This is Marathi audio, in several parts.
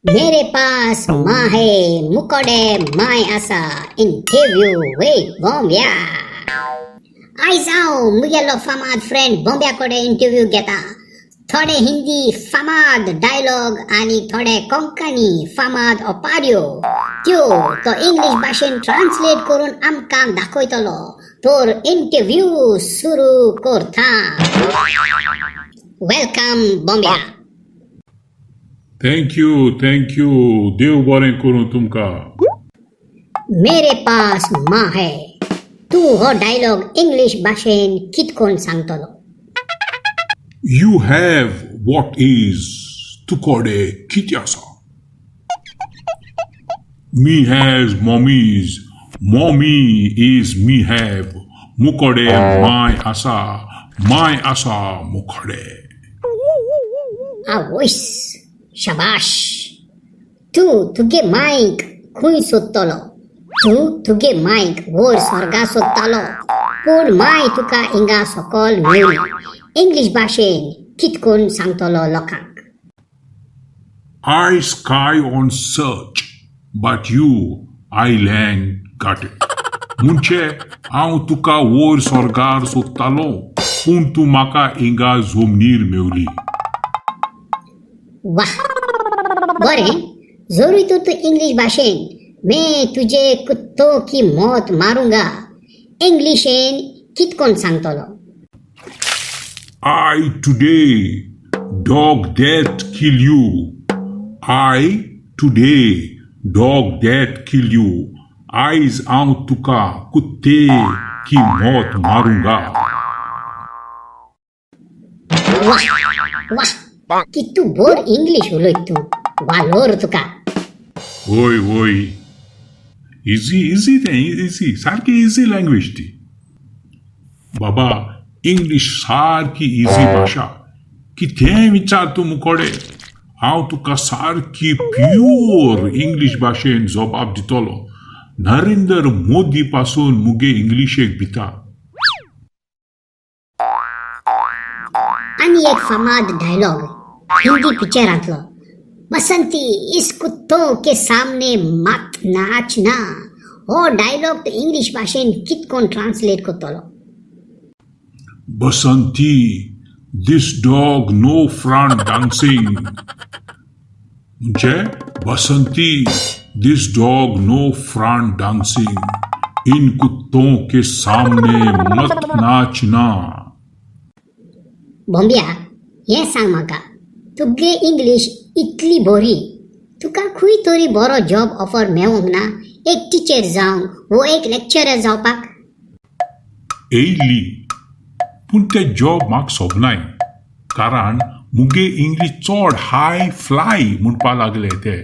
मेरे पास माँ है मुकोडे माय असा इंटरव्यू with बॉम्ब्या. आयज हांव मुगेलो फामाद फ्रेंड बॉम्ब्या कडेन इंटरव्यू घेता. थोडे हिंदी फामाद डायलॉग आनी थोडे कोंकणी फामाद ओपाऱ्यो त्यो तो इंग्लीश भाशेन ट्रान्सलेट करून आमकां दाखयतलो. तोर इंटरव्यू सुरू करता. वेलकम बॉम्ब्या. थँक यू देव बरें करूं तुमकां. मेरे पास माँ है. तू हो डायलॉग इंग्लीश भाशेन कितकोन सांगतलो? यू हॅव वॉट इज तुकोडे कितें आसा. Me has mommies mommy is me have मुकोडे माय आसा मुकोडे. आवोस शाबाश. तू तुगे मायक खूंय सोदतलो? तू तुगे मायक वयर स्वर्गा सोदतालो, पूण माय तुका हिंगा सकयल मेळ्ळी. इंग्लीश भाशेन कितकोन सांगतलो लोकांक? I sky on search, but you I land got it. म्हणजे हांव तुका वयर स्वर्गार सोदतालो, पूण तूं म्हाका हिंगा जमनीर मेवली. वाह बरें. जरूय तू इंग्लीश भाशेन मैं तुझे कुत्तों की मौत मारूंगा इंग्लिशेन कितकोन सांगतलो? I today dog that kill you. I today dog that kill you. आयज हांव तुका कुत्ते की मौत मारूंगा. वाह कितू बोर इंग्लीश उलयत तू. वालोर तुका. होय इजी सारकी इजी लँग्वेज ती. बाबा इंग्लीश सारकी इजी भाषा. कितेंय विचार तूं मुकोडे, हांव तुका सारकी प्युअर इंग्लीश भाशेन जबाब दितलो. नरेंद्र मोदी पासून मुगे इंग्लिशेक भिता. आनी एक फामाद डायलॉग हिंदी पिक्चरांतलो. बसंती इस कुत्तों के सामने मत नाचना. हो डायलॉग तो इंग्लीश भाशेन कितकोन ट्रान्सलेट करतलो? Basanti this dog no front dancing. म्हणजे Basanti this dog no front dancing. इन कुत्तों के सामने मत नाचना. बॉम्ब्या हे सांग म्हाका, तुगे इंग्लीश इतली बरी, तुका खंय तरी बरो जॉब ऑफर मेळोंक ना? एक टीचर जावंक वो एक लेक्चरर जावपाक? येयली, पूण ते जॉब म्हाका सोबनाय. कारण मुगे इंग्लीश चोड हाय फ्लाय म्हणपा लागले ते.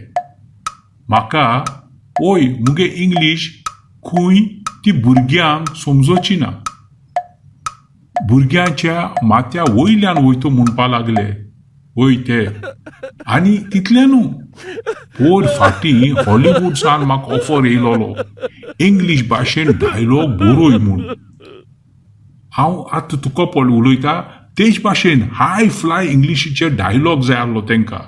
म्हाका ओय मुगे इंग्लीश खंय ती भुरग्यांक समजोची ना. भुरग्यांच्या माथ्या वयल्यान वयतो म्हणपा लागले. वय ते आनी तितले न्हू, पोर फाटीं हॉलिवूडसान म्हाका ऑफर येयलोलो इंग्लीश भाशेन डायलॉग बरोय म्हूण. हांव आतां तुका पळय उलयता तेच भाशेन हाय फ्लाय इंग्लिशीचे डायलॉग जाय आसलो तेंकां.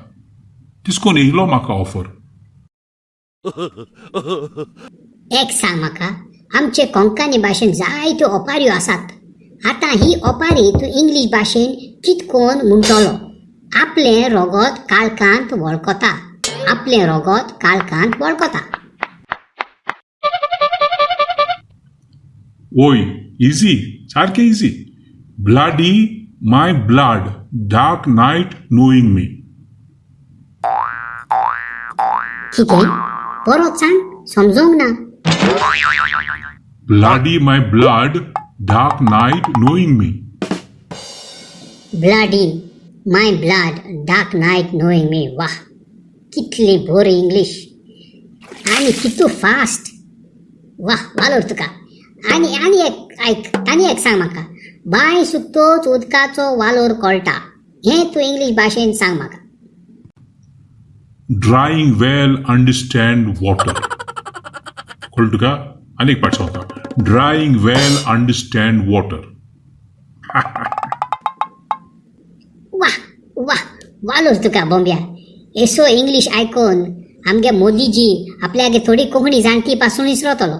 तिसकोन येयलो म्हाका ऑफर. एक सांग म्हाका, आमचे कोंकणी भाशेन जायत्यो ओपाऱ्यो आसात. आतां ही ओपारी तूं इंग्लीश भाशेन कितकोन म्हणटलो? आपलें रोगोत काळखांत वळखता. आपलें रोगोत काळखांत वळखता. ओय इजी, सारकें इजी. ब्लाडी माय ब्लड डार्क नायट नोईंग मी. कितें? परत सांग, समजोंक ना. ब्लाडी माय ब्लड डार्क नायट नोईंग मी. ब्लाडी माय ब्लड डार्क नायट नोईंग मी. वाह कितली बरी इंग्लीश आनी कितू फास्ट. वाह वालोर तुका. आनी एक सांग म्हाका, बाय सुत्तोच उदकाचो वालोर कळटा. हें तूं इंग्लीश भाशेन सांग म्हाका. ड्राईंग वेल अंडरस्टँड वॉटर. कळ्ळें तुका? आनी एक पाट सांगता. ड्राईंग वेल अंडरस्टँड वॉटर. वाह वालोर तुका बॉम्ब्या. एसो इंग्लिश आयकून आमगे मोदीजी आपल्यागे थोडी कोंकणी जाणटी पासून विसरतलो.